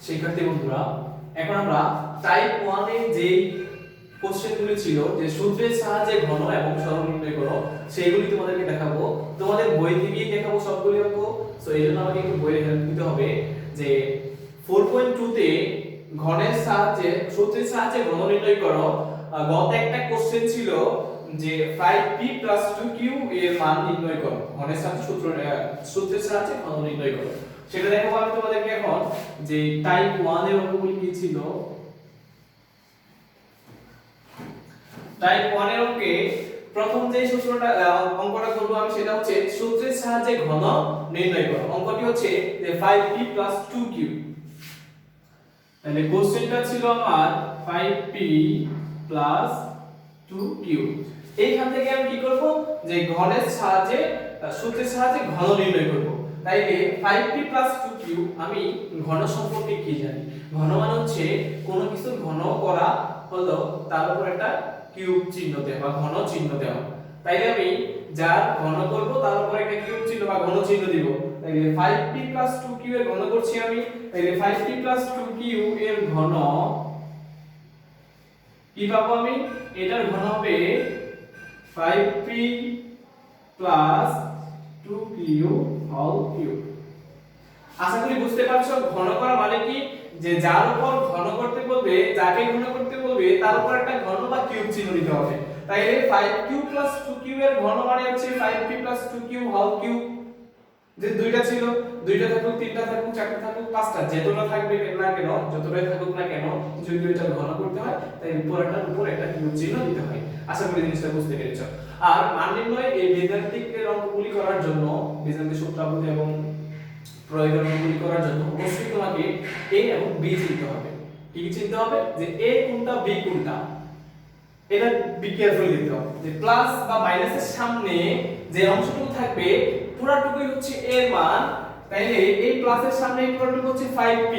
শিক্ষার্থী বন্ধুরা, এখন আমরা টাইপ 1 এর যে কোশ্চেনগুলি ছিল যে সূত্রের সাহায্যে ঘন এবং সরল নির্ণয় করো সেইগুলি তোমাদেরকে দেখাবো। তোমাদের বই থেকেই দেখাবো সবগুলি অঙ্ক। সো এইজন্য আমাকে একটু বইয়ের হেল্প নিতে হবে যে 4.2 তে ঘনের সাহায্যে সূত্রের সাহায্যে ঘন নির্ণয় করো। গত একটা কোশ্চেন ছিল যে 5p 2q এর মান নির্ণয় করো, ঘনের সাহায্যে সূত্রের সাহায্যে ঘন নির্ণয় করো। সেটা দেখাবো আমি তোমাদেরকে এখন যে টাইপ 1 এর অঙ্কগুলি কি ছিল। টাইপ 1 এর অঙ্কে প্রথম যে সূত্রটা অঙ্কটা করব আমি সেটা হচ্ছে সূত্রের সাহায্যে ঘন নির্ণয় করো। অঙ্কটি হচ্ছে যে 5p 2q। তাহলে কোশ্চেনটা ছিল আমার 5p 2q। এইখান থেকে আমি কি করব যে ঘনের সাহায্যে সূত্রের সাহায্যে ঘন নির্ণয় করব। তাইলে 5p 2q আমি ঘন সম্পর্কে কি জানি? ঘন মানে হচ্ছে কোনো কিছু ঘন করা হলো তার উপর একটা কিউব চিহ্ন দেওয়া বা ঘন চিহ্ন দেওয়া। তাইলে আমি যার ঘন করব তার উপর একটা কিউব চিহ্ন বা ঘন চিহ্ন দিব। তাইলে 5p 2q এর ঘন করছি আমি। তাইলে 5p 2q এর ঘন কি পাবো আমি? এটার ঘন হবে 5p 2q হোল কিউব। আশা করি বুঝতে পারছো ঘন করা মানে কি, যে যার উপর ঘন করতে বলবে, যাকে ঘন করতে বলবে তার উপর একটা ঘন বা কিউব চিহ্ন দিতে হবে। তাইলে 5q 2q এর ঘন মানে হচ্ছে 5p 2q হোল কিউব। যে দুইটা ছিল, দুইটা থাকুক, তিনটা থাকুক, চারটা থাকুক, পাঁচটা, যতটা থাকবে না কেন, যতটাই থাকুক না কেন, যদি এটা ঘন করতে হয় তাই উপরটার উপর একটা কিউব চিহ্ন দিতে হয়। আশা করি জিনিসটা বুঝতে পেরেছো। আর মান নির্ণয় এই বীজগাণিতিক অঙ্কগুলি করার জন্য, বীজগাণিতিক সূত্রাবলী এবং প্রয়োগের অঙ্কগুলি করার জন্য অবশ্যই তোমাকে a এবং b চিনতে হবে। কি চিনতে হবে? যে a কোনটা b কোনটা, এটা বি কেয়ারফুলি দিতে হবে। যে প্লাস বা মাইনাসের সামনে যে অংশটুকু থাকবে পুরোটুকুই হচ্ছে a এর মান। তাইলে এই প্লাসের সামনে এই পুরোটুকু হচ্ছে 5p,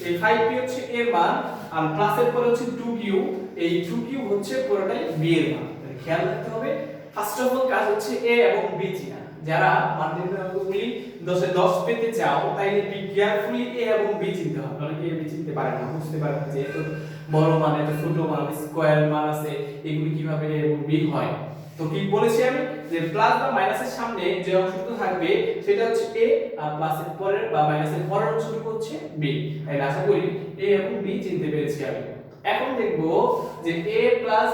এই 5p হচ্ছে a এর মান, আর প্লাসের পরে হচ্ছে 2q, এই 2q হচ্ছে পুরোটাই b এর মান। তাহলে খেয়াল রাখতে হবে ফার্স্ট অফ অল কাজ হচ্ছে a এবং b চিনা। যারা মান নির্ণয় অঙ্কগুলি 10 এ 10 পেতে চাও তাইলে বি কেয়ারফুলি a এবং b চিনতে হবে। অনেকে a b চিনতে পারে না, বুঝতে পারে না যে এত বড় মান এত ছোট মান স্কয়ার মান আছে, এগুলি কিভাবে a এবং b হয়। তো কি বলেছি আমি যে প্লাস বা মাইনাসের সামনে যে অংশটুকু থাকবে সেটা হচ্ছে a, আর প্লাসের পরের বা মাইনাসের পরের অংশটুকু হচ্ছে b। তাই আশা করি a এবং b চিনতে পেরেছি আমি। এখন দেখব যে a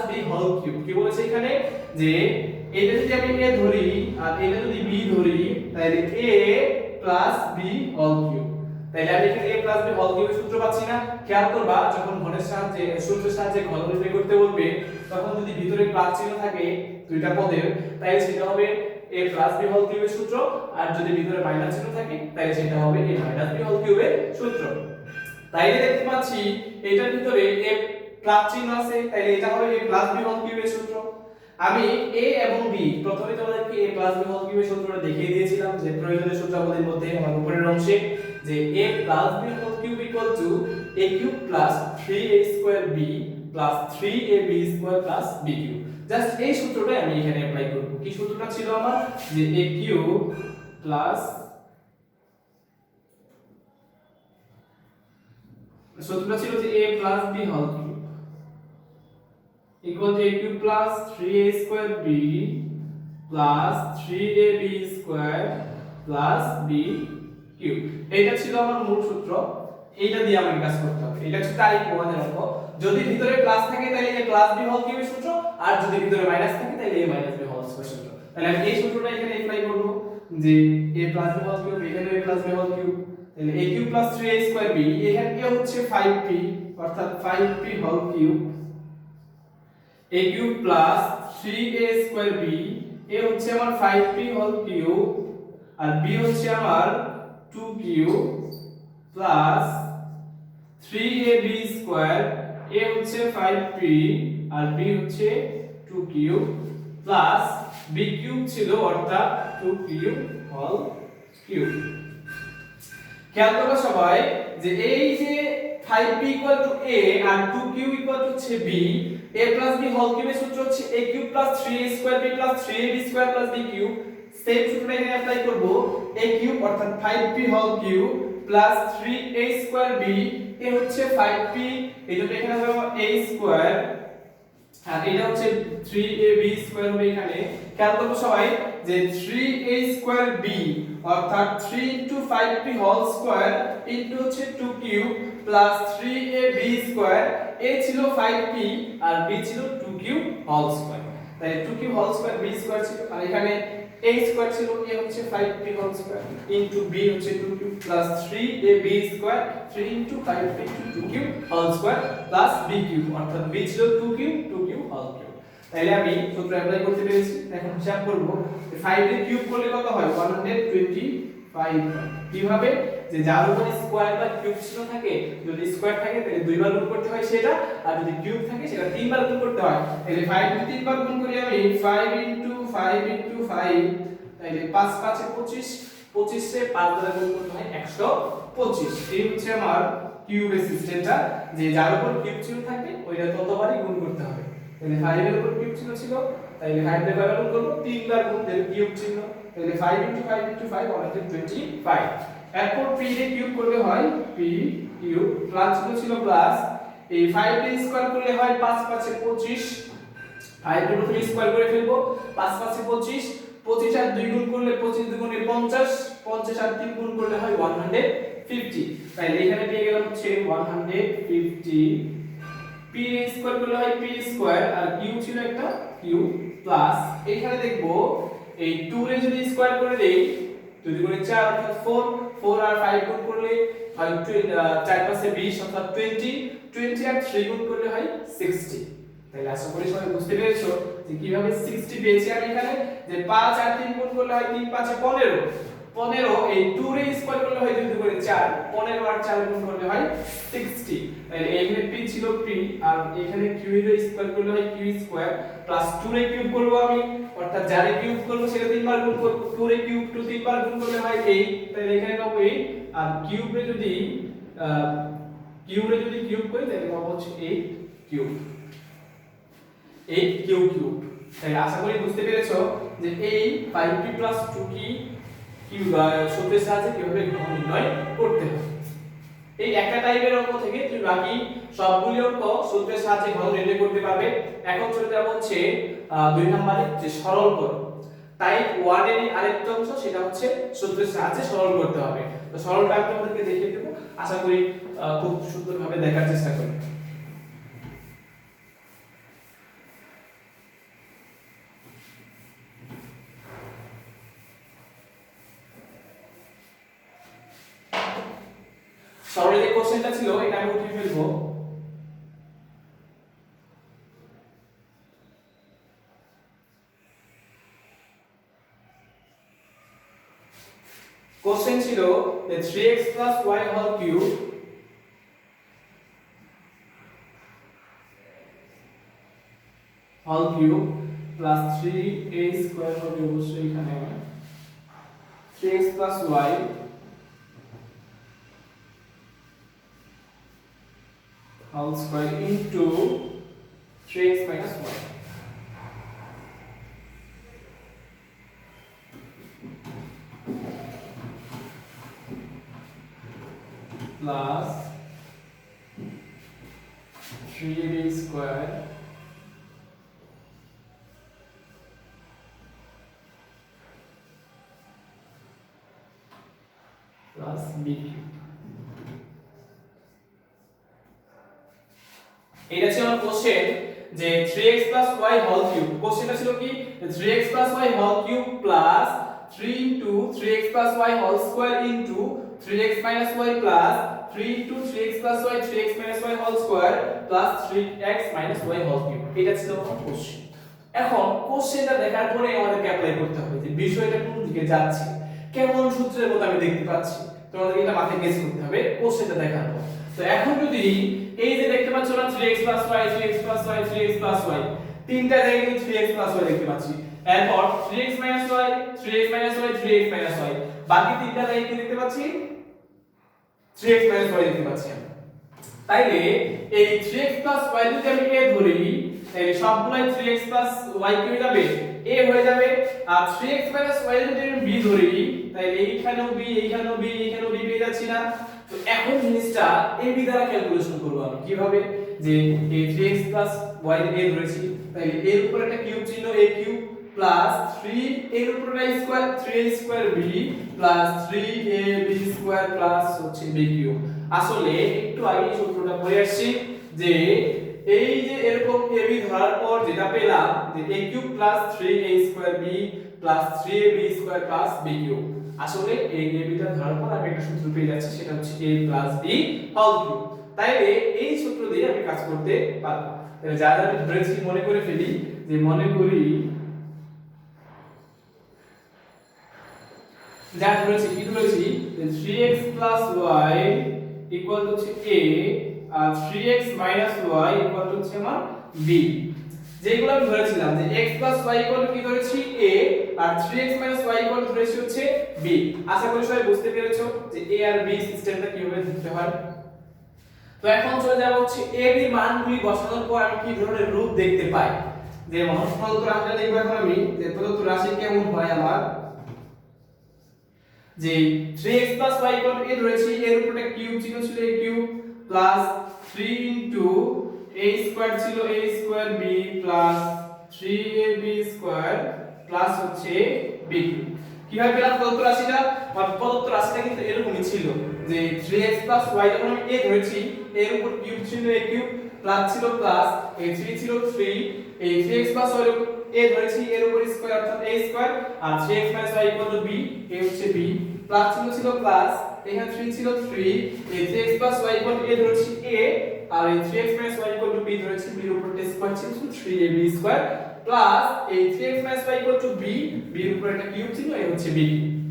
b হোল কিউব। কি বলেছে এখানে? যে এটা যদি আমি a ধরি আর এটা যদি b ধরি তাহলে a b হোল কিউব। তাহলে আমি এখানে a b হোল কিউবের সূত্র পাচ্ছি না। খেয়াল করবা যখন ঘনের সাহায্যে সূত্রের সাহায্যে ঘন নির্ণয় করতে বলবে তখন যদি ভিতরে প্লাস চিহ্ন থাকে দুইটা পদের তাহলে সেটা হবে a b হোল কিউবের সূত্র, আর যদি ভিতরে মাইনাস চিহ্ন থাকে তাহলে সেটা হবে a b হোল কিউবের সূত্র। তাইলে দেখতে পাচ্ছি এটার ভিতরে a প্লাস চিহ্ন আছে, তাইলে এটা হবে a b হোল কিউবের সূত্র। আমি a এবং b প্রথমে তোমাদেরকে a b হোল কিউবের সূত্রটা দেখিয়ে দিয়েছিলাম যে প্রয়োজনীয় সূত্রাবলীর মধ্যে আমার উপরের অংশে যে a b whole cube a cube 3a square b 3ab square b cube. Just এই সূত্রটাই আমি এখানে অ্যাপ্লাই করব। কি সূত্রটা ছিল আমার? যে a কিউব প্লাস, সূত্রটা ছিল যে a b whole cube equal to a cube plus 3a square b plus 3ab square plus b cube। এটা ছিল আমার মূল সূত্র, এইটা দিয়ে আমাকে কাজ করতে হবে। এটা হচ্ছে টাইপ 1 এর অঙ্ক। যদি ভিতরে প্লাস থাকে তাহলে a b হোল কিউবের সূত্র, আর যদি ভিতরে মাইনাস থাকে তাহলে a b হোল স্কয়ার সূত্র। তাহলে আমি এই সূত্রটা এখানে অ্যাপ্লাই করব যে a b হোল কিউব এখানে a b হোল কিউব, তাহলে a cube plus 3a square b, এখানে a হচ্ছে 5p অর্থাৎ 5p whole cube a cube plus 3a square b, a হচ্ছে আমার 5p হোল কিউব আর b হচ্ছে আমার 2q plus 3ab square, a হচ্ছে 5p আর b হচ্ছে 2q প্লাস b কিউব ছিল অর্থাৎ 2q হোল কিউব। খেয়াল করো সবাই যে এই যে 5p a আর 2q হচ্ছে b, a b হোল কিউবের সূত্র হচ্ছে a cube 3a square b 3ab square b cube same সূত্রটা এখানে অ্যাপ্লাই করব a কিউব অর্থাৎ 5p whole cube plus 3a square b এ হচ্ছে 5p এই জন্য এখানে হবে a স্কয়ার আর এটা হচ্ছে 3ab স্কয়ার হবে এখানে খেয়াল করব সবাই যে 3a স্কয়ার b অর্থাৎ 3 5p হোল স্কয়ার ইনটু হচ্ছে 2 cube plus 3ab square a ছিল 5p আর b ছিল 2 কিউব হোল স্কয়ার তাই 2 cube whole square b square ছিল আর এখানে a স্কয়ার ছিল a হচ্ছে 5p whole square into b হচ্ছে 2 cube plus 3ab square 3 into 5p 2 cube whole square plus b cube অর্থাৎ b ছিল 2 কিউব হোল কিউব তাহলে আমি সূত্র অ্যাপ্লাই করতে পেরেছি এখন হিসাব করব 5 এর কিউব করলে কত হয় 125 কিভাবে যে যার উপর স্কয়ার বা কিউব চিহ্ন থাকে যদি স্কয়ার থাকে তাহলে দুইবার গুণ করতে হয় সেটা আর যদি কিউব থাকে সেটা তিনবার গুণ করতে হয় তাহলে 5 দিয়ে তিনবার গুণ করি আমি 5 ইনটু 5 তাহলে 5 5 এ 25 25 এ 5 দ্বারা গুণ করতে হয় 125 এই হচ্ছে আমার কিউবের সিস্টেমটা যে যার উপর কিউব চিহ্ন থাকে ওইটা ততবারই গুণ করতে হবে তাহলে 5 এর উপর কিউব চিহ্ন ছিল তাহলে 5 দিয়ে কয়বার গুণ করব তিনবার গুণ দেব কিউব চিহ্ন তাহলে 5 ইনটু 5 125 এরপর p দিয়ে কিউব করলে হয় p কিউব প্লাস ছিল প্লাস এই 5 দিয়ে স্কয়ার করলে হয় 5 5 এ 25 5 এর উপর স্কয়ার করে ফেলবো 5 5 এ 25 25 আর 2 গুণ করলে 25 দুগুণে 50 50 আর 3 গুণ করলে হয় 150 তাহলে এখানে পেয়ে গেলাম হচ্ছে 150 p স্কয়ার করলে হয় p স্কয়ার আর q ছিল একটা q প্লাস এইখানে দেখবো এই 2 রে যদি স্কয়ার করে দেই 2 গুণে 4 অর্থাৎ 4 আর 5 গুণ করলে হয় 4 পাশে 20 অর্থাৎ 20 আর 3 গুণ করলে হয় 60 তাহলে আশা করি সবাই বুঝতে পেরেছো যে কিভাবে 60 পেয়েছি আমি এখানে যে 5 আর 3 গুণ করলে হয় 3 5 এ 15 এই 2 রে স্কয়ার করলে হয় 2 করে 4 15 আর 4 গুণ করলে হয় 60 তাহলে এখানে p ছিল p আর এখানে q রে স্কয়ার করলে হয় q স্কয়ার প্লাস 2 রে কিউব করব আমি অর্থাৎ যারে কিউব করব সেটা তিনবার গুণ করব 2 রে কিউব 2 তিনবার গুণ করলে হয় 8 তাহলে এখানে পাবো 8 আর কিউবে যদি কিউব করি তাহলে পাবো হচ্ছে 8 কিউব কিউব তাহলে আশা করি বুঝতে পেরেছো যে এই 5p 2 কি সূত্রের সাহায্যে কিভাবে ঘন নির্ণয় করতে হয় এই একটা টাইপের অঙ্ক থেকে তুমি বাকি সবগুলি অঙ্ক সূত্রের সাহায্যে ঘন নির্ণয় করতে পারবে এখন চলে যাব হচ্ছে 2 নম্বরে যে সরল করো টাইপ 1 এর আরেকটা অংশ সেটা হচ্ছে সূত্রের সাহায্যে সরল করতে হবে তো সরলটা আমি তোমাদেরকে দেখিয়ে দেব আশা করি খুব সুন্দরভাবে দেখার চেষ্টা করবে সরলে যে কোশ্চেনটা ছিল এটা আমি উঠিয়ে ফেলবো কোশ্চেন ছিল যে 3x y whole cube plus 3a square হবে অবশ্যই এখানে 3x y whole square into 3x minus y plus 3ab square plus b cube এটা ছিল আমার কোশ্চেন যে 3x y হোল কিউব কোশ্চেনটা ছিল কি 3x y whole cube plus 3 into 3x y whole square into 3x y plus 3 into 3x y 3x y whole square plus 3x y whole cube এটা ছিল আমার question এখন কোশ্চেনটা দেখার পরে আমাদেরকে অ্যাপ্লাই করতে হবে যে বিষয়টা কোন দিকে যাচ্ছে কেমন সূত্রের মতো আমি দেখতে পাচ্ছি তোমাদেরকে এটা মাথায় গেস করতে হবে কোশ্চেনটা দেখার পর তো এখন যদি এই যে দেখতে পাচ্ছ না 3x y 3x y 3x y তিনটা জায়গায় 3x y দেখতে পাচ্ছি এরপর 3x y 3x y 3x y বাকি তিনটা জায়গায় কি দেখতে পাচ্ছি 3x y দেখতে পাচ্ছি তাইলে এই 3x y যদি আমি a ধরি তাহলে সবগুলাই 3x y কি হয়ে যাবে a হয়ে যাবে। আর 3x y যদি আমি b ধরি তাহলে এইখানেও b এইখানেও b এইখানেও b পেয়ে যাচ্ছি না। তো এখন জিনিসটা ab দ্বারা ক্যালকুলেশন করব আমি কিভাবে, যে এই 3x y a ধরেছি তাহলে এর উপর একটা কিউব চিহ্ন a কিউব প্লাস 3 এর উপর একটা square 3a square b plus 3ab square plus হচ্ছে b কিউব। আসলে একটু আগে সূত্রটা পড়ে আসছি যে এই যে এরকম ab ধরার পর যেটা পেলাম যে a cube plus 3a square b plus 3ab square plus b cube, আসলে এই ab টা ধরার পর আমি একটা সূত্র পেয়ে যাচ্ছি, সেটা হচ্ছে a plus b whole cube. তাইলে এই সূত্র দিয়ে আমি কাজ করতে পারবো। তাহলে যা যা আমি ধরেছি মনে করে ফেলি, যে মনে করি যা ধরেছি কি ধরেছি যে 3x y ইকুয়াল টু হচ্ছে a আর 3x y ইকুয়াল টু হচ্ছে আমার b। যেগুলো আমি ধরেছিলাম যে x y ইকুয়াল টু কি ধরেছি a আর 3x y ইকুয়াল টু ধরেছি হচ্ছে b। আশা করি সবাই বুঝতে পেরেছো যে a আর b সিস্টেমটা কিভাবে ধরতে হয়। তো এখন চলে যাব হচ্ছে a b মানগুলি বসানোর পর আমি কি ধরনের রূপ দেখতে পাই। যে প্রদত্ত রাশিটা দেখব এখন আমি, যে প্রদত্ত রাশি কেমন হয় আমার, যে 3x y a ধরেছি, এর উপর একটা কিউব চিহ্ন ছিল a cube plus 3 into a square ছিল a square b plus 3ab square plus হচ্ছে b কিউব। কিভাবে পেলাম প্রদত্ত রাশিটা? প্রদত্ত রাশিটা কিন্তু এরকমই ছিল যে 3x y যখন আমি a ধরেছি এর উপর কিউব ছিল a কিউব প্লাস ছিল প্লাস এই 3 ছিল 3, এই 3x y a ধরেছি এর উপর স্কয়ার অর্থাৎ a স্কয়ার আর 3x y b a হচ্ছে b প্লাস ছিল প্লাস এখানে 3 ছিল 3, এই 3x y a ধরেছি a আর এই 3x y b ধরেছি b এর উপর স্কয়ার ছিল 3ab স্কয়ার প্লাস এই 3x y b b এর উপর একটা কিউব ছিল এই হচ্ছে b।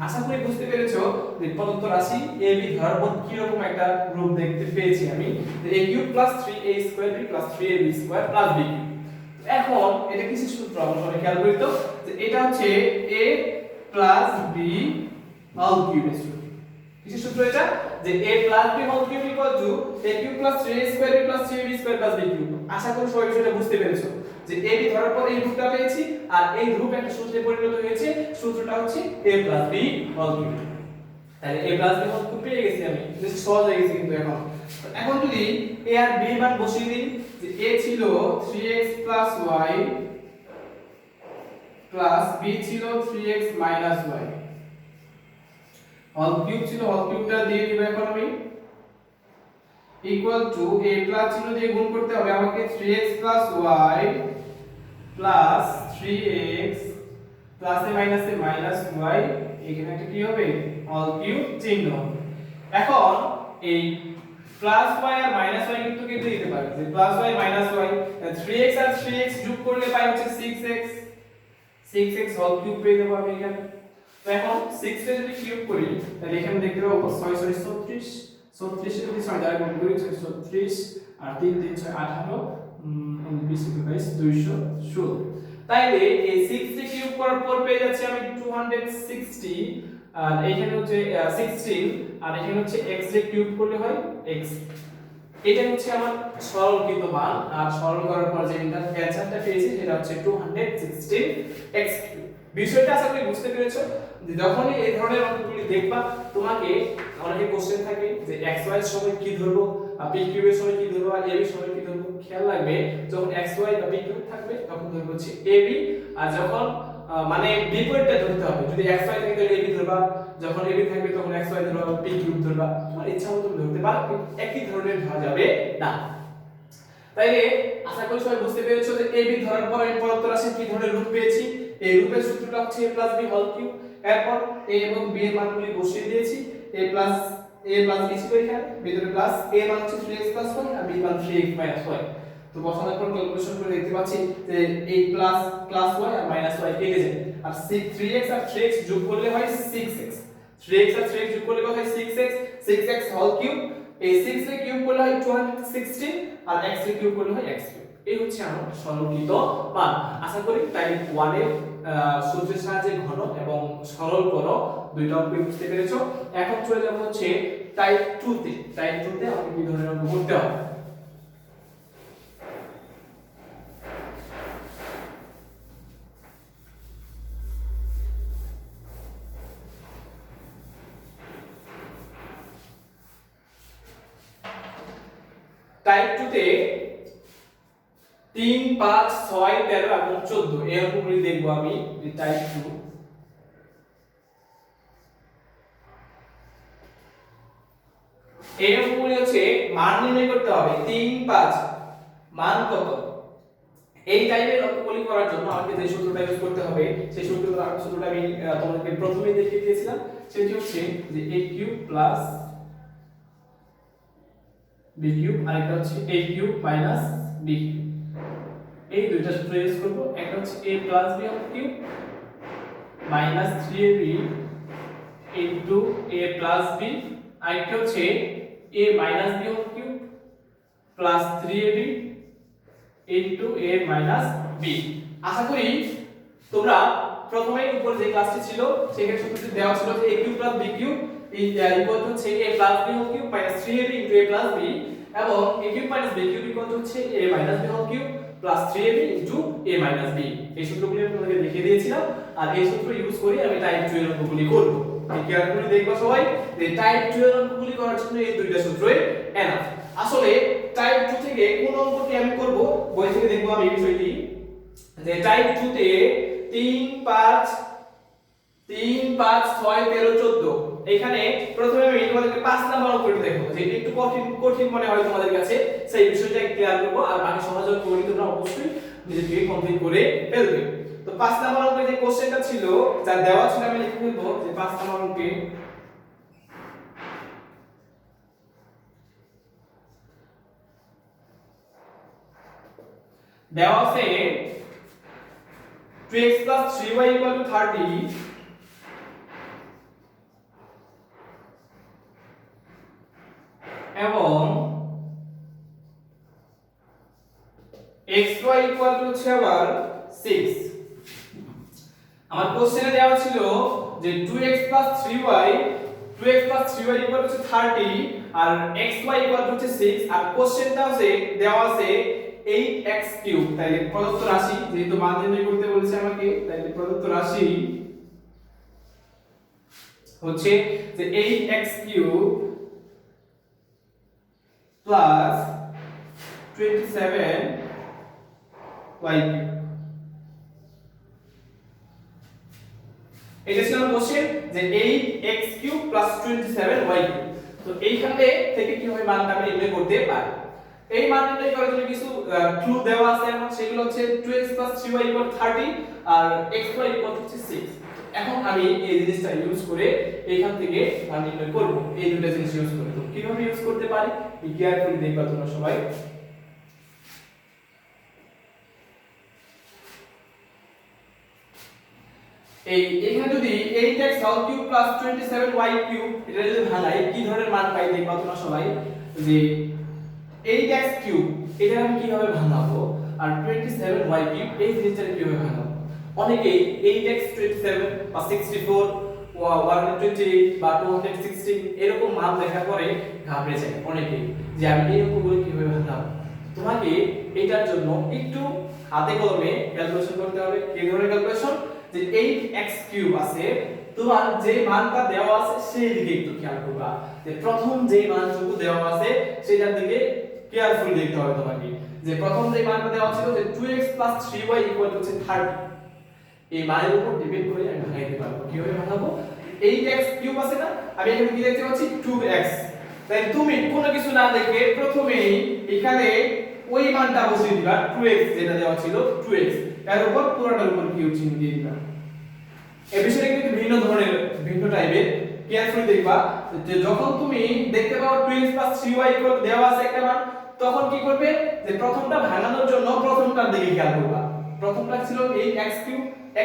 আশা করি বুঝতে পেরেছো যে প্রদত্ত রাশি ab ধরার পর কি রকম একটা রূপ দেখতে পেয়েছি আমি, যে a cube plus 3a square b plus 3ab square plus b cube. এখন এটা কিসের সূত্র আমরা সবাই খেয়াল করি তো, যে এটা হচ্ছে a plus b whole cube এর সূত্র। কিসের সূত্র এটা? যে a plus b whole cube equal to a cube plus 3a square b plus 3ab square plus b cube. আশা করি সবাই বিষয়টা বুঝতে পেরেছো যে a b ধরার পর এই রূপটা পেয়েছি আর এই রূপ একটা সূত্রে পরিণত হয়েছে, সূত্রটা হচ্ছে a plus b whole cube. তাহলে a plus b whole cube পেয়ে গেছি আমি, বেশ সহজ হয়ে গেছে কিন্তু এখন যদি a আর b এর মান বসিয়ে দিই, যে a ছিল 3x y প্লাস b ছিল 3x y হোল কিউব ছিল, হোল কিউবটা দিয়ে দিব এখন আমি ইকুয়াল টু a প্লাস চিহ্ন দিয়ে গুণ করতে হবে আমাকে 3x y plus 3x plus A minus y, এখানে একটা কি হবে হোল কিউব চিহ্ন। এখন এই প্লাস y আর মাইনাস y কিন্তু কেটে দিতে পারি, যে plus y minus y 3x আর 3x যোগ করলে পাই হচ্ছে 6x হোল কিউব পেয়ে যাবো আমি এখানে। তো এখন 6 কে যদি কিউব করি তাহলে এখানে দেখতে পাবো 36 36 এর যদি 6 দ্বারা গুণ করি 36 আর 3 3 6 18 20 22 216। তাইলে এই 6 কে কিউব করার পর পেয়ে যাচ্ছি আমি 260, আর এখানে হচ্ছে 16 আর এখানে হচ্ছে x কে কিউব করলে হয় x। এটা হচ্ছে আমার সরলীকৃত মান, আর সরল করার পর যে অ্যানসারটা পেয়েছি সেটা হচ্ছে 216x। বিষয়টা আশা করি বুঝতে পেরেছো যে যখনই এই ধরনের অঙ্কগুলি দেখবা তোমাকে অনেকে কোশ্চেন থাকে যে xy এর সময় কি ধরবো, p কিউব এর সময় কি ধরবো আর ab এর সময় কি ধরবো। খেয়াল রাখবে যখন xy বা p কিউব থাকবে তখন ধরবো হচ্ছে ab, আর যখন মানে বিপরীতটা ধরতে হবে, যদি xy থাকে তাহলে ab ধরবা, যখন ab থাকবে তখন xy ধরবা, p কিউব ধরবা, তোমার ইচ্ছা মতো ধরতে পারো, কিন্তু একই ধরনের ধরা যাবে না। তাইলে আশা করি সবাই বুঝতে পেরেছো যে ab ধরার পর আমি প্রদত্ত রাশির কি ধরনের রূপ পেয়েছি। এই রূপের সূত্রটা হচ্ছে a plus b whole cube. এরপর a এবং b এর মানগুলি বসিয়ে দিয়েছি, a প্লাস b ছিল এখানে, ভিতরে প্লাস a মান হচ্ছে 3x y আর b মান 3x y। তো বসানোর পর ক্যালকুলেশন করে দেখতে পাচ্ছি যে এই প্লাস y আর মাইনাস y কেটে যায়, আর 3x আর 3x যোগ করলে হয় 6x, 3x আর 3x যোগ করলে হয় 6x হোল কিউব। এই 6 কে কিউব করলে হয় 216 আর x কে কিউব করলে হয় x কিউব। এই হচ্ছে আমার সরলীকৃত মান। আশা করি টাইপ 1 এর সূত্রের সাহায্যে ঘন এবং সরল করো দুইটা অঙ্ক বুঝতে পেরেছো। এখন চলে যাব হচ্ছে টাইপ 2 তে। টাইপ 2 তে আমাকে কি ধরনের অঙ্ক করতে হবে। টাইপ 2 তে 3 5 6 13 এবং 14 এই অঙ্কগুলি দেখব আমি টাইপ 2। এই অঙ্কগুলি হচ্ছে মান নির্ণয় করতে হবে 3 5 মান কত। এই টাইপের অঙ্কগুলি করার জন্য আমাকে যে সূত্রটা ইউজ করতে হবে সেই সূত্রটা আমি তোমাদেরকে প্রথমেই দেখিয়ে দিয়েছিলাম। সেটি হচ্ছে যে a cube plus b cube আর একটা হচ্ছে a cube minus b cube. এই দুইটা সূত্র ইউজ করব। একটা হচ্ছে a plus b whole cube minus 3ab into a plus b, আর একটা হচ্ছে a minus b whole cube plus 3ab into a minus b। আশা করি তোমরা প্রথমে উপরে যে ক্লাসটি ছিল সেখানে সূত্রটি দেওয়া ছিল যে a cube plus b cube equal to হচ্ছে a plus b whole cube minus 3ab into a plus b, এবং a cube minus b cube equal to হচ্ছে a minus b whole cube plus 3ab into a minus b। এই সূত্রগুলি আমি তোমাদেরকে দেখিয়ে দিয়েছিলাম, আর এই সূত্র ইউজ করে আমি টাইপ 2 এর অঙ্কগুলি করব। এই কেয়ারফুলি দেখবা সবাই যে টাইপ 2 এর অঙ্কগুলি করার জন্য এই দুইটা সূত্রই এনাফ। আসলে টাইপ 2 থেকে কোন অঙ্কটি আমি করব বই থেকে দেখব আমি এই বিষয়টি, যে টাইপ 2 তে 3 5 6 13 14 এখানে প্রথমে আমি তোমাদেরকে 5 নাম্বার অঙ্কটি দেখাবো, যে একটু কঠিন মনে হয় তোমাদের কাছে, সেই বিষয়টা ক্লিয়ার করব। আর বাকি সহজ অঙ্কগুলি তোমরা অবশ্যই নিজেকে কমপ্লিট করে ফেলবে। তো 5 নাম্বার অঙ্কের যে কোশ্চেনটা ছিল যা দেওয়া ছিল আমি লিখে ফেলবো যে 5 নাম্বার অঙ্কে দেওয়া আছে 2x 3y 30 এবং xy হচ্ছে আবার 6। আমার কোশ্চেনে দেওয়া ছিল যে 2x 3y হচ্ছে 30 আর xy হচ্ছে 6, আর কোশ্চেনটা হচ্ছে দেওয়া আছে 8x3। তাইলে প্রদত্ত রাশি, যেহেতু মান নির্ণয় করতে বলেছে আমাকে, তাইলে প্রদত্ত রাশি হচ্ছে যে 8x3 প্লাস 27y। এটা ছিল কোশ্চেন যে 8x3 27y। তো এইখান থেকে কিভাবে মানটা আমি নির্ণয় করতে পারি, এই মান নির্ণয় করার জন্য কিছু ক্লু দেওয়া আছে, এবং সেগুলো হচ্ছে 2x 3y 30 আর xy হচ্ছে 6। এখন আমি এই জিনিসটা ইউজ করে এইখান থেকে মান নির্ণয় করব, এই দুটো জিনিস ইউজ করে। তো কিভাবে ইউজ করতে পারি কেয়ারফুলি দেখবা তোমরা সবাই। এইখানে যদি 8x whole cube 27y cube এটা যদি ভাঙাই কি ধরনের মান পাই দেখবা তোমরা সবাই, যে 8x কিউব এটা আমি কিভাবে ভাঙাবো, আর 27y কিউব এই জিনিসটা কিভাবে ভাঙাবো। অনেকে 8x 27 বা 64 বা 128 বা 216 এরকম মান দেখার পরে ঘাবড়ে যায় অনেকে, যে আমি এই অঙ্কগুলো কিভাবে ভাঙাবো। তোমাকে এটার জন্য একটু হাতে কলমে ক্যালকুলেশন করতে হবে। এই ধরনের ক্যালকুলেশন যে 8x কিউব আছে, তোমার যে মানটা দেওয়া আছে সেই দিকে একটু খেয়াল করবা, যে প্রথম যে মানটুকু দেওয়া আছে সেটার দিকে কেয়ারফুলি দেখতে হবে তোমাকে। যে প্রথম যে মানটা দেওয়া ছিল যে 2x 3y হচ্ছে 30, এই মানের উপর ডিপেন্ড করে আমি ভাঙাইতে পারবো। কিভাবে ভাঙাবো, 8x কিউব আছে না, আমি এখানে কি দেখতে পাচ্ছি 2x, তাই তুমি কোনো কিছু না দেখে প্রথমেই এখানে ওই মানটা বসিয়ে দিবা 2x যেটা দেওয়া ছিল 2x, এর উপর পুরোটার উপর কিউব চিহ্ন দিয়ে দিবা। এই বিষয়টা কিন্তু ভিন্ন টাইপের, কেয়ারফুলি দেখবা। যে যখন তুমি দেখতে পাও 2x 3y দেওয়া আছে একটা মান, তখন কি করবে, যে প্রথমটা ভাঙানোর জন্য প্রথমটার দিকে খেয়াল করবা। প্রথমটা ছিল 8x3,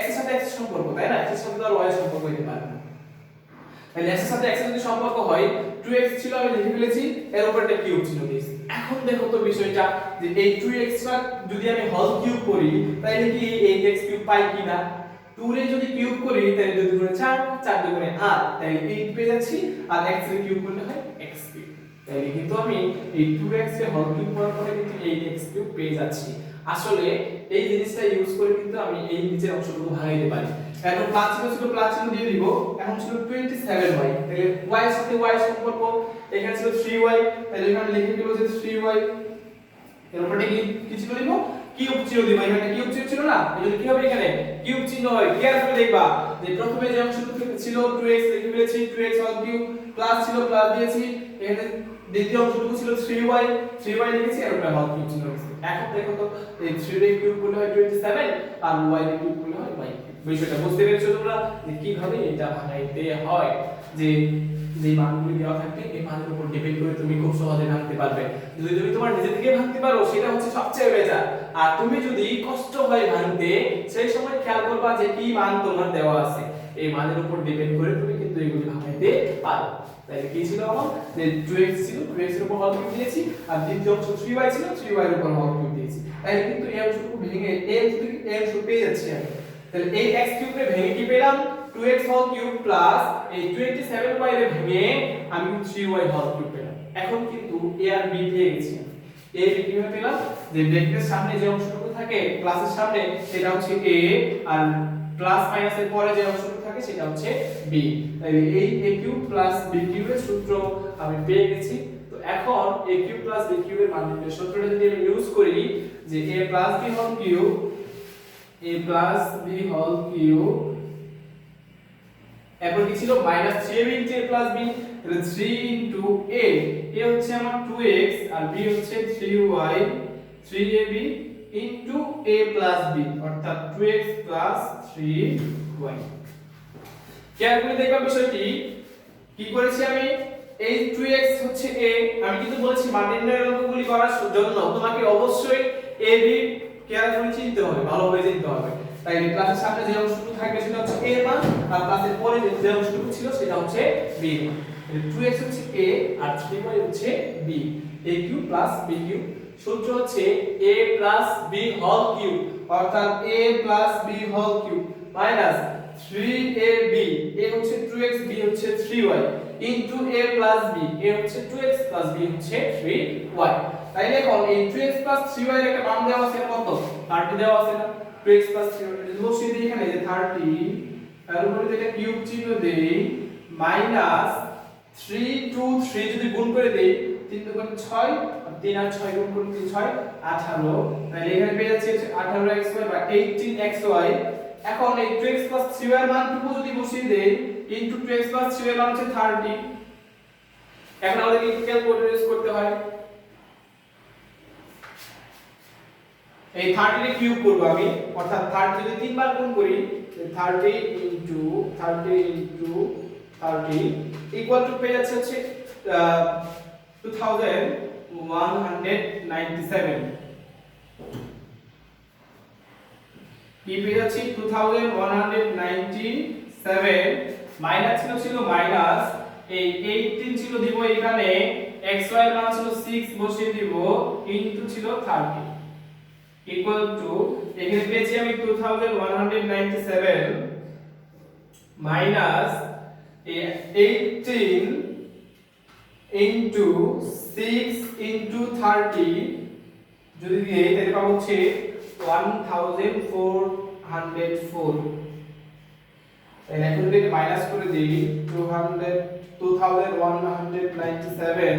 x এর সাথে x এর সম্পর্ক, তাই না, x এর সাথে আর y এর সম্পর্ক হইতে পারে না। তাহলে x এর সাথে x এর যদি সম্পর্ক হয় 2x ছিল আমি লিখে ফেলেছি, এর উপর একটা কিউব চিহ্ন দিয়েছি। এখন দেখো তো বিষয়টা, যে এই 2x টা যদি আমি হোল কিউব করি তাহলে কি 8x কিউব পাই কিনা। 2 রে যদি কিউব করি তাহলে 2 গুণে 4, 4 গুণে 8, তাহলে 8 পেয়ে যাচ্ছি, আর x এর কিউব করলে হয় x কিউব। তাহলে কিন্তু আমি এই 2x এর হোল কিউব করার পরে কিন্তু 8x কিউব পেয়ে যাচ্ছি। আসলে এই জিনিসটা ইউজ করে কিন্তু আমি এই নিচের অংশটুকু ভাঙাইতে পারি। এখন প্লাস ছিল প্লাস চিহ্ন দিয়ে দিব, এখন ছিল 27y, তাহলে y এর সাথে y সম্পর্ক, এখানে ছিল 3y, তাহলে এখানে লিখে দিব যে 3y এর উপরে কি ছিল দিব কিউব চিহ্ন দিব এখানে কিউব চিহ্ন ছিল না এই জন্য কি হবে এখানে কিউব চিহ্ন হয় কেয়ারফুলি দেখবা যে প্রথমে যে অংশটুকু ছিল 2x লিখে ফেলেছি 2x হোল কিউব প্লাস ছিল প্লাস দিয়েছি এখানে দ্বিতীয় অংশটুকু ছিল 3y লিখেছি আর উপরে হোল কিউব চিহ্ন লিখেছি এখন দেখো তো এই 3 এর কিউব করলে হয় 27 আর y এর কিউব করলে হয় y বিষয়টা বুঝতে পেরেছো তোমরা যে কিভাবে এটা ভাঙাইতে হয় যে যে মানগুলি দেওয়া থাকে এই মানের উপর ডিপেন্ড করে তুমি খুব সহজে ভাঙতে পারবে যদি তুমি তোমার নিজে থেকে ভাঙতে পারো সেটা হচ্ছে সবচেয়ে বেটার আর তুমি যদি কষ্ট হয় ভাঙতে সেই সময় খেয়াল করবা যে কি মান তোমার দেওয়া আছে এই মানের উপর ডিপেন্ড করে তুমি কিন্তু এগুলি ভাঙাইতে পারো তাই কি ছিল আমার যে 2x ছিল 2x এর উপর হল কিউব দিয়েছি আর দ্বিতীয় অংশ 3y ছিল 3y এর উপর হল কিউব দিয়েছি তাই কিন্তু এই অংশটুকু ভেঙে এই অংশ পেয়ে যাচ্ছি আমি তাহলে এই x কিউব কে ভেঙে কি পেলাম 2x হোল কিউব প্লাস এই 27y এর ভেঙে আমি 3y হোল কিউব পেলাম এখন কিন্তু a আর b পেয়ে গেছি a b কিভাবে পেলাম যে ব্র্যাকেটের সামনে যে অংশটুকু থাকে প্লাসের সামনে সেটা হচ্ছে a আর প্লাস মাইনাসের পরে যে অংশটুকু থাকে সেটা হচ্ছে b তাহলে এই a কিউব প্লাস b কিউবের সূত্র আমি পেয়ে গেছি তো এখন a কিউব প্লাস b কিউবের মান নির্ণয়ের সূত্রটা যদি আমি ইউজ করি যে a plus b whole cube a plus b whole cube এরপর কি ছিল -3ab into a plus b তাহলে 3 into a a হচ্ছে আমার 2x আর b হচ্ছে 3y 3ab into a plus b অর্থাৎ 2x plus 3y খেয়াল করে দেখবা বিষয়টি কি করেছি আমি এই 2x হচ্ছে a আমি কিন্তু বলেছি মান নির্ণয়ের অঙ্কগুলি করার জন্য তোমাকে অবশ্যই ab কেয়ারফুলি চিনতে হবে ভালোভাবে চিনতে হবে তাই প্লাসের সামনে যে অংশটুকু থাকবে সেটা হচ্ছে a মান আর প্লাসের পরে যে অংশটুকু ছিল সেটা হচ্ছে b মান 2x হচ্ছে a আর 3y হচ্ছে b a cube plus b cube সূত্র হচ্ছে a plus b whole cube অর্থাৎ a plus b whole cube minus 3ab a হচ্ছে 2x b হচ্ছে 3y into a plus b a হচ্ছে 2x plus b হচ্ছে 3y তাইলে এখন এই 2x 3y এর একটা মান দেওয়া আছে কত 30 দেওয়া আছে না 2x 3y যদি বসিয়ে দিই এখানে যে 30 এর উপরে যেটা কিউব চিহ্ন দেই মাইনাস 3 2 3 যদি গুণ করে দেই 3 2 গুণ 6 আর 3 আর 6 গুণ করলে 3 6 18 তাহলে এখানে পেয়ে যাচ্ছে 18xy বা 18xy এখন এই 2x 3y এর মানটুকু যদি বসিয়ে দেই ইনটু 2x 3y এর মান হচ্ছে 30 এখন আমাদের কি ক্যালকুলেটর ইউজ করতে হয় এই 30 কে কিউব করব আমি অর্থাৎ 30 যদি তিনবার গুণ করি 30 ইনটু 30 ইকুয়াল টু পেয়ে যাচ্ছে হচ্ছে 2197 কি পেয়ে যাচ্ছি 2197 মাইনাস ছিল মাইনাস এই 18 ছিল দিব এখানে xy এর মান ছিল 6 বসিয়ে দিব ইনটু ছিল 30 equal to এখানে পেয়েছি আমি 2197 minus 18 into 6 into 30 যদি দিয়ে তাহলে পাবো হচ্ছে 1404 তাহলে এখন যদি মাইনাস করে দেই 2197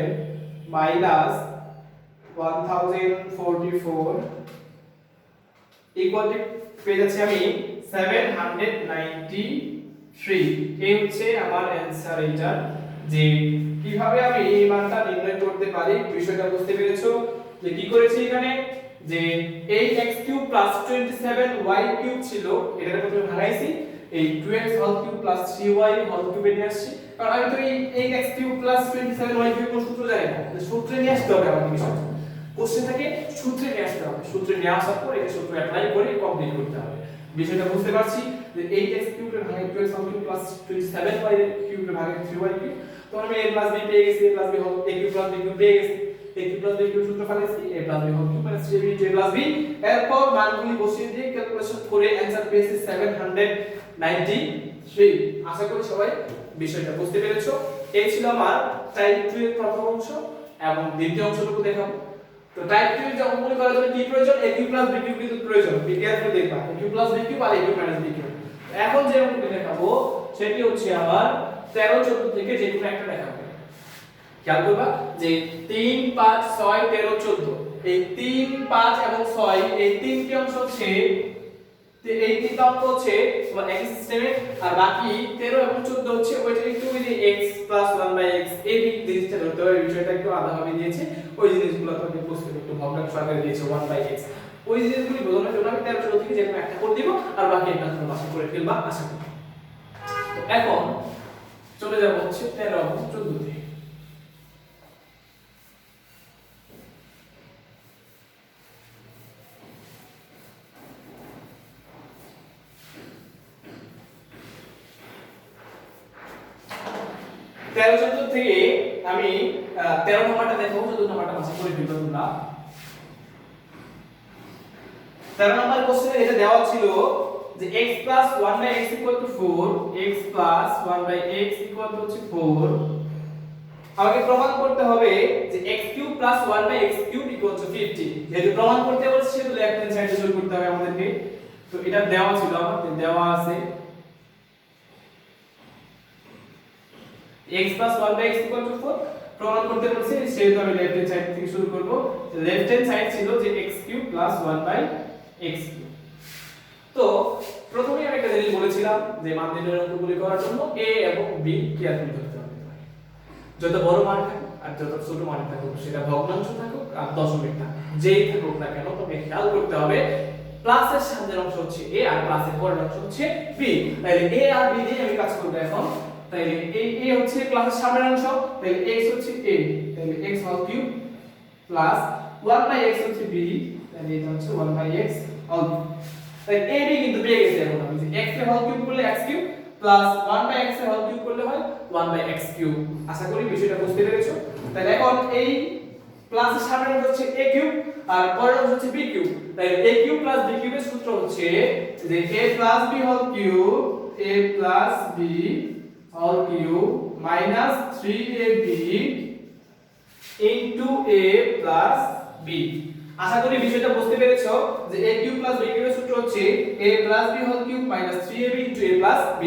minus 1044 ইকুয়াল টু পেয়ে যাচ্ছে আমি 793 এই হচ্ছে আমার অ্যানসার এটা যে কিভাবে আমি এই মানটা নির্ণয় করতে পারি বিষয়টা বুঝতে পেরেছো যে কি করেছি এখানে যে এই x³ + 27y³ ছিল এটাকে প্রথমে ভাঙাইছি এই 2x whole cube plus 3y whole কিউবে নিয়ে আসছি কারণ আমি তো এই x³ + 27y³ কোন সূত্র জানি না সূত্রে নিয়ে আসতে হবে আমাকে বিষয়টা কোশ্চেন থেকে সূত্রে নিয়ে আসতে হবে সূত্রে নিয়ে আসার পর এই সূত্র অ্যাপ্লাই করে কমপ্লিট করতে হবে বিষয়টা বুঝতে পারছি যে 8x³ এর ভাগে 2x whole cube plus 27y cube এর ভাগে 3y কিউব তো আমি a প্লাস b পেয়ে গেছি a plus b whole a cube plus b cube পেয়ে গেছি a cube plus b cube সূত্র পাইছি a plus b whole cube plus 3b a plus b এরপর মানগুলি বসিয়ে দিয়ে ক্যালকুলেশন করে অ্যানসার পেয়েছি 793 আশা করি সবাই বিষয়টা বুঝতে পেরেছো এই ছিল আমার টাইপ 2 এর প্রথম অংশ এবং দ্বিতীয় অংশটুকু দেখাবো তো টাইপ 2 এর অঙ্কগুলি করার জন্য কি প্রয়োজন a cube plus b cube কিন্তু প্রয়োজন কেয়ারফুলি দেখবা a cube plus b cube আর a cube minus b cube এখন যে অঙ্কটি দেখাবো সেটি হচ্ছে আমার 13 14 থেকে যে কোনো একটা দেখাবো খেয়াল করবা যে 3 5 6 13 14 এই 3 5 এবং 6 এই তিনটি অংশ হচ্ছে এই তিনটা অঙ্ক হচ্ছে তোমার একই সিস্টেমে, আর বাকি 13 এবং 14 হচ্ছে ওইটা একটু ওই যে x 1/x এই জিনিসটা ধরতে হবে, বিষয়টা একটু আলাদাভাবে দিয়েছে, ওই জিনিসগুলো তোমাকে প্রশ্নে একটু ভগ্নাংশ আকারে দিয়েছে 1/x, ওই জিনিসগুলি বোঝানোর জন্য আমি 13 14 থেকে যে কোনো একটা করে দিব, আর বাকি একটা তোমরা বাসা করে ফেলবা আশা করি। তো এখন চলে যাব হচ্ছে 13 এবং 14 তে। তেরো 14 থেকে আমি 13 নম্বরটা দেখো, 14 নম্বরটা বাসা করে ফেলবো তোমরা। 13 নম্বর কোশ্চেনে এটা দেওয়া ছিল যে x 1/x 4, x 1/x হচ্ছে 4, আমাকে প্রমাণ করতে হবে যে x³ 1/x³ 50। যেহেতু প্রমাণ করতে বলছে সেহেতু লেফট হ্যান্ড সাইডে যোগ করতে হবে আমাদেরকে। তো এটা দেওয়া ছিল, আমাদের দেওয়া আছে x 1/x 4, প্রমাণ করতে বলছে সেহেতু আমি লেফট হ্যান্ড সাইড থেকে শুরু করব। লেফট হ্যান্ড সাইড ছিল যে x³ 1/x³। তো প্রথমে আমি একটা জিনিস বলেছিলাম যে মানদণ্ডের অঙ্কগুলি করার জন্য a এবং b কেয়ারফুলি ধরতে হবে। যত বড় মান থাকুক আর যত ছোট মান থাকুক, সেটা ভগ্নাংশ থাকুক আর দশমিক থাকুক, যেই থাকুক না কেন, তোমাকে খেয়াল করতে হবে প্লাসের সামনের অংশ হচ্ছে a আর প্লাসের পরের অংশ হচ্ছে b। তাহলে a আর b দিয়ে আমি কাজ করব এখন। তাহলে a হচ্ছে প্লাসের সামনের অংশ, তাহলে x হচ্ছে a, তাহলে x whole cube plus 1/x হচ্ছে b, তাহলে এটা হচ্ছে 1/x হোল কিউব। তাহলে a b কিন্তু পেয়ে গেছি এখন আমি, x এর হোল কিউব করলে x কিউব প্লাস 1/x এর হোল কিউব করলে হয় 1/x কিউব। আশা করি বিষয়টা বুঝতে পেরেছো। তাহলে এখন এই প্লাসের সামনের অংশ হচ্ছে a কিউব আর পরের অংশ হচ্ছে b কিউব। তাহলে a কিউব প্লাস b কিউবের সূত্র হচ্ছে যে a plus b whole cube, a plus b whole cube minus 3ab into a plus b। আশা করি বিষয়টা বুঝতে পেরেছো যে a কিউব প্লাস b কিউবের সূত্র হচ্ছে a plus b whole cube minus 3ab into a plus b।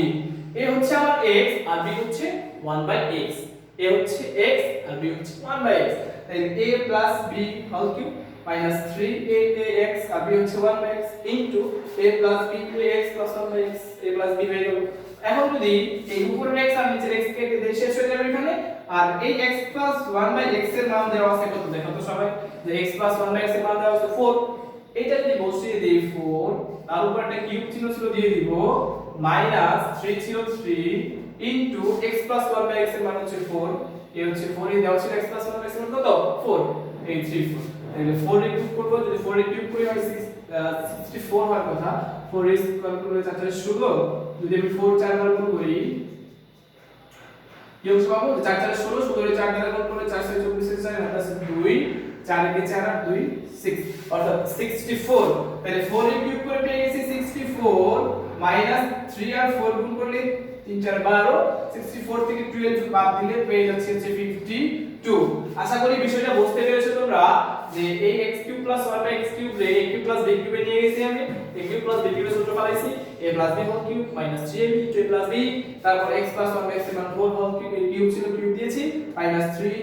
a হচ্ছে আমার x আর b হচ্ছে 1/x, a হচ্ছে x আর b হচ্ছে 1/x, তাহলে a plus b whole cube minus 3ax আর b হচ্ছে 1/x into a plus b x plus 1/x, a plus b হয়ে গেল। এখন যদি এই উপরের x আর নিচের x কেটে দেই শেষ হয়ে যাবে এখানে, আর এই x প্লাস 1/x এর মান দেওয়া আছে কত দেখো তো সবাই, যে x প্লাস 1/x এর মান দেওয়া আছে 4, এটা যদি বসিয়ে দেই 4, তার উপর একটা কিউব চিহ্ন ছিল দিয়ে দিব, মাইনাস 3 ছিল 3 ইনটু x প্লাস 1/x এর মান হচ্ছে 4, এই হচ্ছে 4, এই দেওয়া ছিল x প্লাস 1/x এর মান কত 4, এই 3 4, তাহলে 4 এর কিউব করব, যদি 4 এর কিউব করি হয় 64 হওয়ার কথা, 4 এর স্কয়ার করলে 4 4 16, যদি আমি 4 4 বার গুণ করি কি অংশ পাবো, 4 4 16, 16 এর 4 দ্বারা গুণ করলে 4 6 24 4 হাতে আছে 2, 4 এর 4 আর 2 6, অর্থাৎ 64। তাহলে 4 এর কিউব করে পেয়ে গেছি 64 মাইনাস 3 আর 4 গুণ করলে 3 4 12, 64 থেকে 12 বাদ দিলে পেয়ে যাচ্ছে হচ্ছে 52। আশা করি বিষয়টা বুঝতে পেরেছো তোমরা যে এই x³ 1/x³ রে a³ b³ এ নিয়ে গেছি আমি, a³ b³ এর সূত্র পাইছি a + b whole cube minus 3ab * a + b, তারপর x + 1/x এর মান 4 হোল কিউব, এই কিউব ছিল কিউব দিয়েছি, মাইনাস 3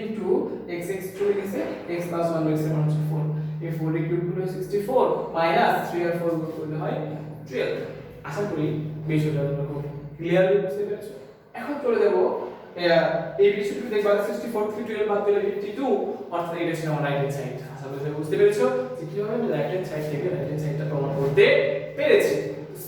x x চলে গেছে, x + 1/x এর মান হচ্ছে 4, এই 4 এর কিউব হলো 64 মাইনাস 3 আর 4 গুণ করলে হয় 12। আশা করি বিষয়টা তোমরা খুব ক্লিয়ারলি বুঝতে পেরেছো। এখন চলে যাব এই বিষয়টি দেখবা, 64 থেকে 12 বাদ দিলে 52, অর্থাৎ এটা ছিল আমার রাইট হ্যান্ড সাইড। আশা করি বুঝতে পেরেছো যে কিভাবে আমি রাইট হ্যান্ড সাইড থেকে রাইট হ্যান্ড সাইডটা প্রমাণ করতে পেরেছি।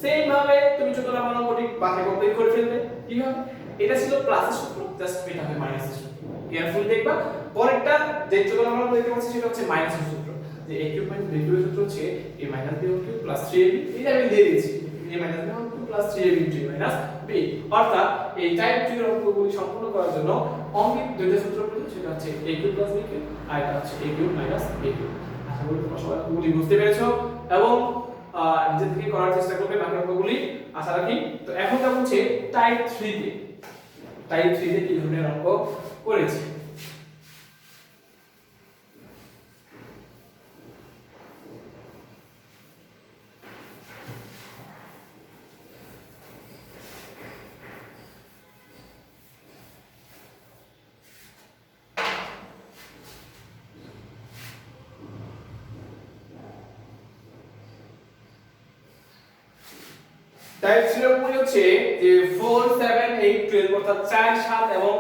সেম ভাবে তুমি ছোট নাম্বার অঙ্কটি বাসায় কমপ্লিট করে ফেলবে। কিভাবে, এটা ছিল প্লাসের সূত্র, জাস্ট এটা হবে মাইনাসের সূত্র। কেয়ারফুলি দেখবা, পরেরটা যে ছোট নাম্বার অঙ্ক দেখতে পাচ্ছি সেটা হচ্ছে মাইনাসের সূত্র, যে a cube minus b cube এর সূত্র হচ্ছে a minus b whole cube plus 3ab, এটা আমি দিয়ে দিয়েছি a minus b whole cube plus 3ab * a minus b। অর্থাৎ এই টাইপ 2 এর অঙ্কগুলি সম্পূর্ণ করার জন্য অঙ্কিত দুইটা সূত্র প্রয়োজন, সেটা হচ্ছে a cube plus b cube আর এটা হচ্ছে a cube minus b cube. আশা করি তোমরা সবাই অঙ্কগুলি বুঝতে পেরেছো এবং নিজে থেকে করার চেষ্টা করবে বাকি অঙ্কগুলি, আশা রাখি। তো এখন যাব হচ্ছে টাইপ 3 তে। টাইপ 3 তে কি ধরনের অঙ্ক করেছি। টাইপ 3 এর গুলি হচ্ছে যে 4 7 8 12 অর্থাৎ 4 7 এবং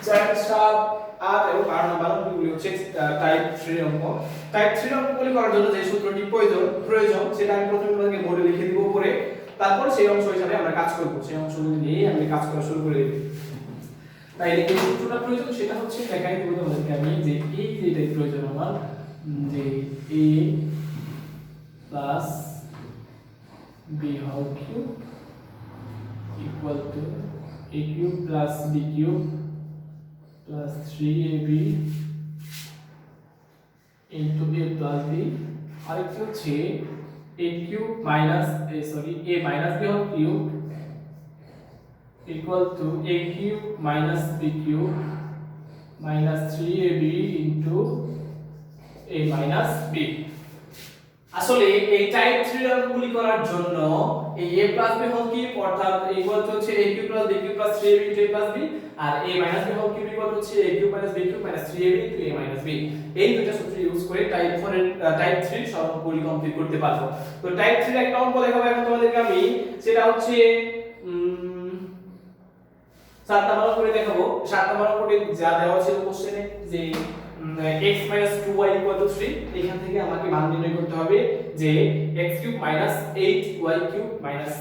4 7 8 এবং 8 নম্বর অঙ্কগুলি হচ্ছে টাইপ 3 অঙ্ক। টাইপ 3 অঙ্কগুলি করার জন্য যে সূত্রটি প্রয়োজন সেটা আমি প্রথমে তোমাদেরকে বোর্ডে লিখে দিব উপরে, তারপর সেই অংশ হিসাবে আমরা কাজ করব, সেই অংশগুলি নিয়ে আমরা কাজ করা শুরু করে দেব। তাই এই সূত্রটা প্রয়োজন সেটা হচ্ছে দেখাই দেব তোমাদেরকে আমি যে এই যেটাই প্রয়োজন আমার যে a plus b whole cube equal to a cube plus b cube plus 3ab into a plus b আরেকটি হচ্ছে a cube minus a minus b whole cube equal to a cube minus b cube minus 3ab into a minus b। আসলে এই type 3 অঙ্কগুলি করার জন্য এই a plus b whole cube অর্থাৎ equal to হচ্ছে a cube plus b cube plus 3ab into a plus b আর a minus b whole cube equal to হচ্ছে a cube minus b cube minus 3ab into a minus b, এই দুটো সূত্র use করে type 4 এর type 3 সব অঙ্কগুলি complete করতে পারবো। তো টাইপ 3 এর একটা অঙ্ক দেখাবো এখন তোমাদেরকে আমি, সেটা হচ্ছে 7 নম্বর অঙ্কটি দেখাবো। 7 নম্বর অঙ্কটি যা দেওয়া ছিল কোশ্চেনে যে x 2y 3, এখান থেকে আমাকে মান নির্ণয় করতে হবে যে x³ 8y³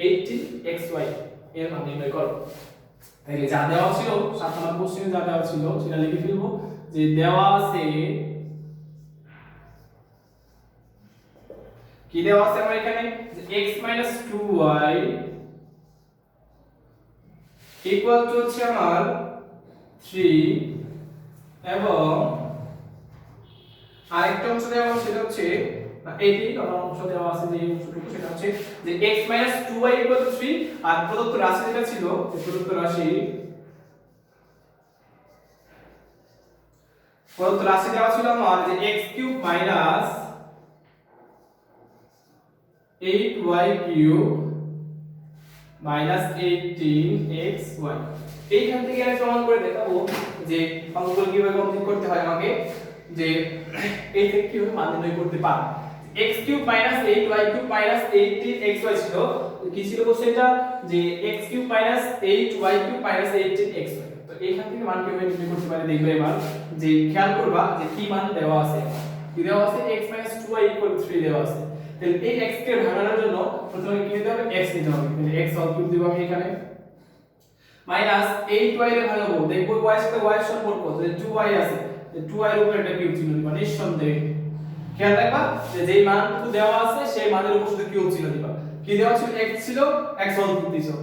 18xy এর মান নির্ণয় করো। তাহলে যা দেওয়া ছিল 7 নম্বর কোশ্চেনে যা দেওয়া ছিল সেটা লিখে ফেলবো যে দেওয়া আছে, কি দেওয়া আছে আমার এখানে যে x 2y ইকুয়াল টু হচ্ছে আমার 3 এবং আরেকটা অংশ দেওয়া আছে সেটা হচ্ছে 18 অংশ দেওয়া আছে যে অংশটুকু সেটা হচ্ছে যে x 2y 3 আর প্রদত্ত রাশি যেটা ছিল প্রদত্ত রাশি দেওয়া ছিল আমার যে x³ 8y³ -18xy। এইখান থেকে আমি প্রমাণ করে দেখাবো যে অঙ্কগুলো কিভাবে কমপ্লিট করতে হয় আমাকে, যে এই থেকে কিভাবে মান নির্ণয় করতে পারি। x³ - 8y³ - 18xy ছিল, কি ছিল কোশ্চেনটা যে x³ - 8y³ - 18xy। তো এইখান থেকে মান কিভাবে নির্ণয় করতে পারি দেখবে এবার, যে খেয়াল করবা যে কি মান দেওয়া আছে, কি দেওয়া আছে x - 2y = 3 দেওয়া আছে। তাহলে এই x কে ভাঙানোর জন্য প্রথমে কি নিতে হবে, x নিতে হবে। তাহলে x হল কিউব দিব আমি এখানে, মাইনাস 8y এর ভাঙাবো, দেখব y এর সাথে y এর সম্পর্ক, তাহলে 2y আছে, তাহলে 2y এর উপর একটা কিউব চিহ্ন দিবা নিঃসন্দেহে। খেয়াল রাখবা যে যেই মানটুকু দেওয়া আছে সেই মানের উপর শুধু কিউব চিহ্ন দিবা। কি দেওয়া ছিল, x ছিল, x হল কিউব দিছো,